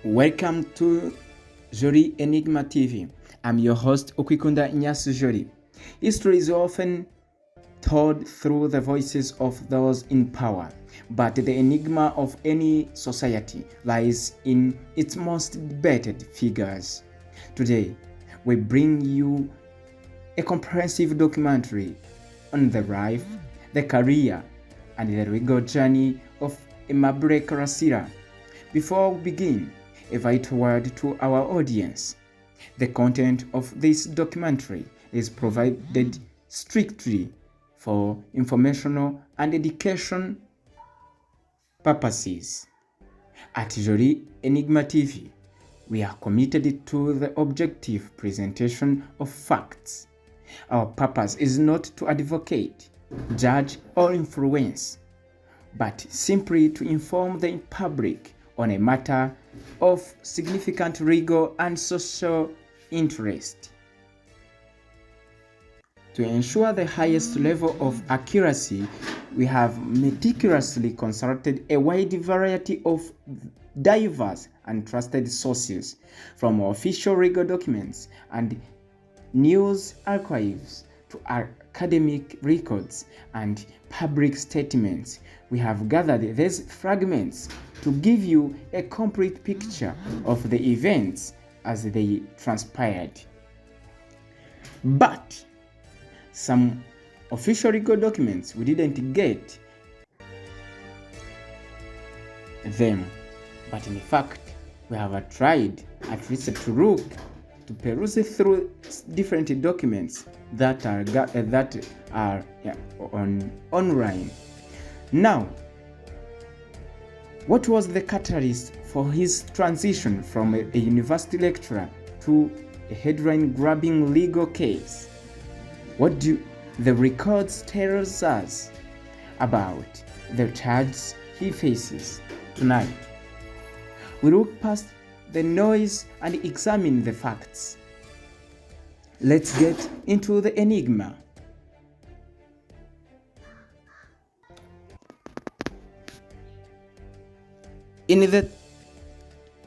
Welcome to Joli Enigma TV. I'm your host Okikunda Nyasu Joli. History is often told through the voices of those in power, but the enigma of any society lies in its most debated figures. Today, we bring you a comprehensive documentary on the life, the career, and the legal journey of Aimable Karasira. Before we begin, a vital word to our audience. The content of this documentary is provided strictly for informational and education purposes. At Joli Enigma TV, we are committed to the objective presentation of facts. Our purpose is not to advocate, judge, or influence, but simply to inform the public on a matter of significant legal and social interest. To ensure the highest level of accuracy, we have meticulously consulted a wide variety of diverse and trusted sources, from official legal documents and news archives to academic records and public statements. We have gathered these fragments to give you a complete picture of the events as they transpired. But some official legal documents, we didn't get them. But in fact, we have tried at least to peruse through different documents that are online. Now, what was the catalyst for his transition from a university lecturer to a headline-grabbing legal case? What do the records tell us about the charges he faces? Tonight, we look past the noise and examine the facts. Let's get into the enigma. In the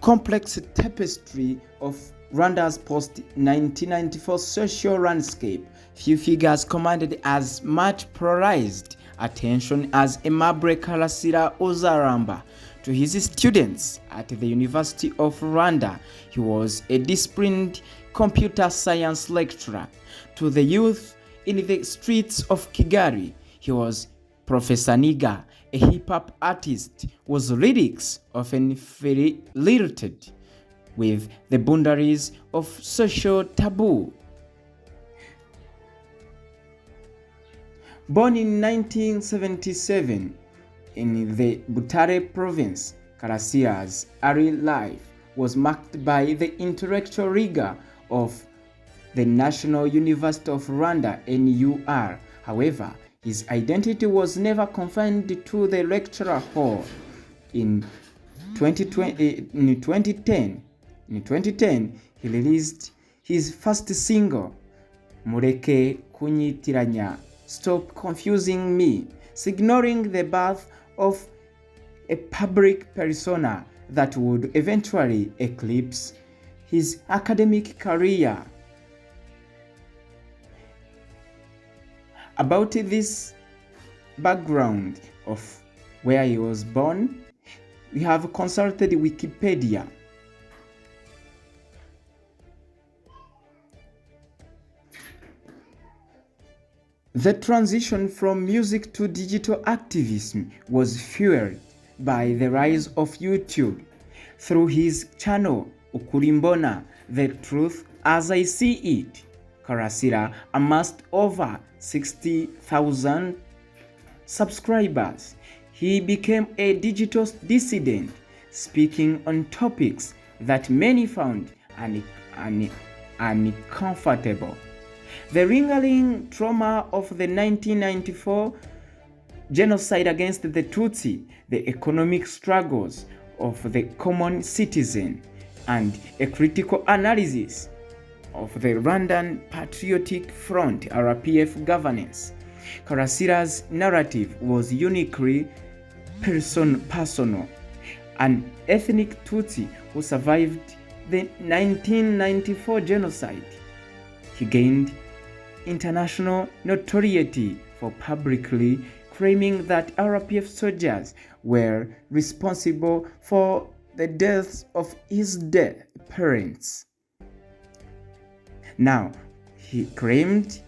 complex tapestry of Rwanda's post-1994 social landscape, few figures commanded as much polarized attention as Aimable Karasira Uzaramba. To his students at the University of Rwanda, he was a disciplined computer science lecturer. To the youth in the streets of Kigali, he was Professor Niga, a hip-hop artist whose lyrics often flirted with the boundaries of social taboo. Born in 1977 in the Butare province, Karasira's early life was marked by the intellectual rigor of the National University of Rwanda, NUR. However, his identity was never confined to the lecture hall. In 2010, he released his first single, Mureke Kunyitiranya, Stop Confusing Me, signaling the birth of a public persona that would eventually eclipse his academic career. About this background of where he was born, we have consulted Wikipedia. The transition from music to digital activism was fueled by the rise of YouTube. Through his channel, Ukurimbona, The Truth As I See It, Karasira amassed over 60,000 subscribers. He became a digital dissident, speaking on topics that many found uncomfortable. The lingering trauma of the 1994 genocide against the Tutsi, the economic struggles of the common citizen, and a critical analysis of the Rwandan Patriotic Front (RPF) governance. Karasira's narrative was uniquely personal, an ethnic Tutsi who survived the 1994 genocide. He gained international notoriety for publicly claiming that RPF soldiers were responsible for the deaths of his dead parents. Now, he claimed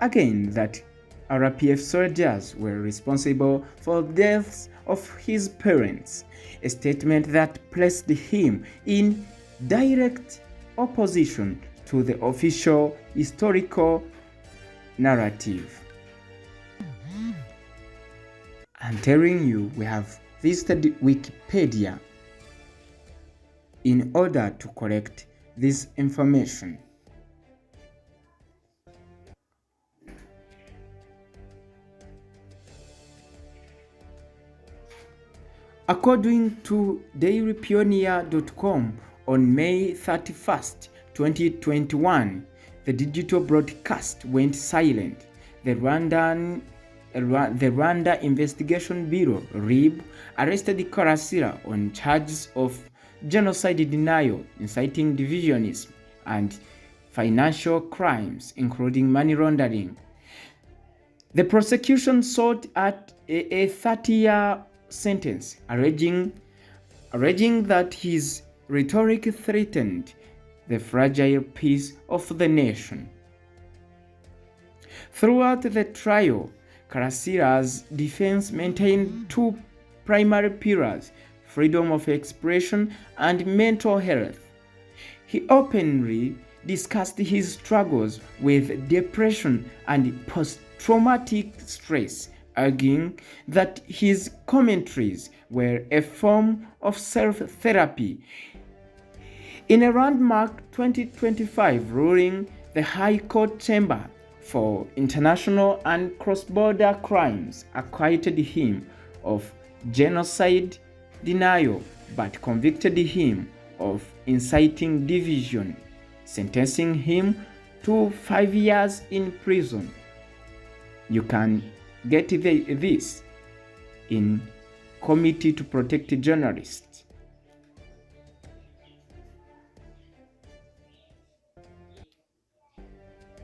again that RPF soldiers were responsible for the deaths of his parents, a statement that placed him in direct opposition to the official historical narrative. I'm telling you, we have visited Wikipedia in order to collect this information. According to dailypioneer.com, on May 31st, 2021, the digital broadcast went silent. The Rwanda Investigation Bureau (RIB) arrested Karasira on charges of genocide denial, inciting divisionism, and financial crimes, including money laundering. The prosecution sought at a 30-year sentence, alleging that his rhetoric threatened the fragile peace of the nation. Throughout the trial, Karasira's defense maintained two primary pillars: freedom of expression and mental health. He openly discussed his struggles with depression and post-traumatic stress, arguing that his commentaries were a form of self-therapy. In a landmark 2025 ruling, the High Court Chamber for International and Cross-Border Crimes acquitted him of genocide denial but convicted him of inciting division, sentencing him to 5 years in prison. You can get this in Committee to Protect Journalists.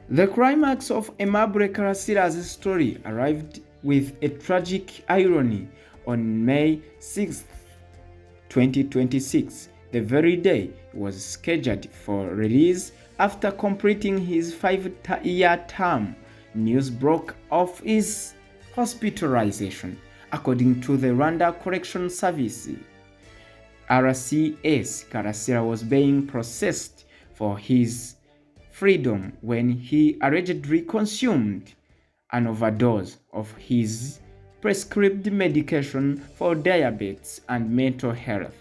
The climax of Aimable Karasira's story arrived with a tragic irony on May 6, 2026, the very day he was scheduled for release after completing his 5-year term. News broke of his hospitalization. According to the Rwanda Correction Service, RCS, Karasira was being processed for his freedom when he allegedly consumed an overdose of his prescribed medication for diabetes and mental health.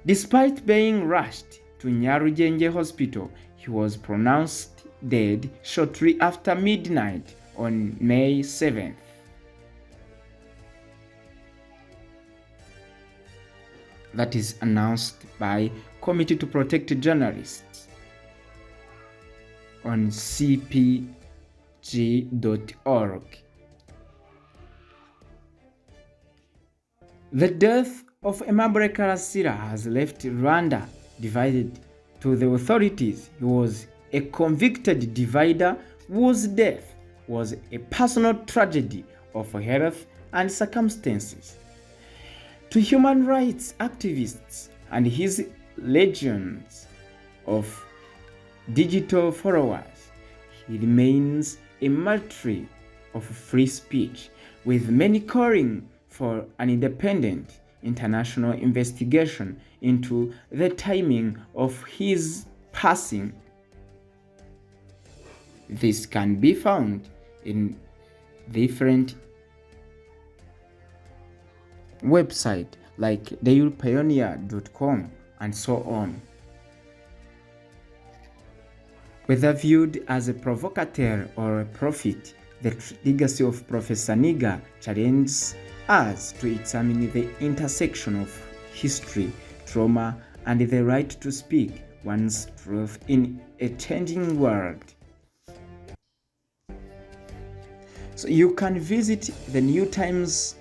Despite being rushed to Nyarugenge Hospital, he was pronounced dead shortly after midnight on May 7th. That is announced by Committee to Protect Journalists on cpg.org. The death of Aimable Karasira has left Rwanda divided. To the authorities, he was a convicted divider whose death was a personal tragedy of health and circumstances. To human rights activists and his legions of digital followers, he remains a martyr of free speech, with many calling for an independent international investigation into the timing of his passing. This can be found in different websites like dailypioneer.com and so on. Whether viewed as a provocateur or a prophet, the legacy of Professor Niga challenges us to examine the intersection of history, trauma, and the right to speak one's truth in a changing world. So you can visit the New Times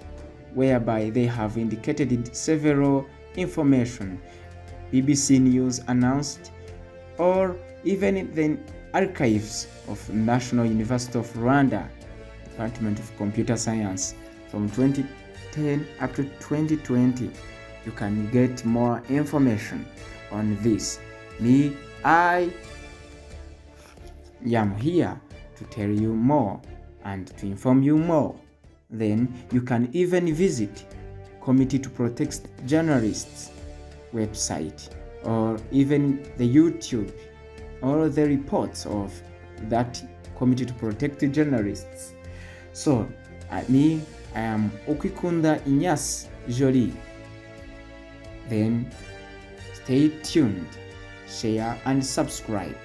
whereby they have indicated several information BBC News announced, or even the archives of National University of Rwanda, Department of Computer Science, from 2010 up to 2020. You can get more information on this. I am here to tell you more and to inform you more. Then you can even visit Committee to Protect Journalists website, or even the YouTube, or the reports of that Committee to Protect Journalists. So I am Okikunda Inyas Joli. Then stay tuned, share and subscribe.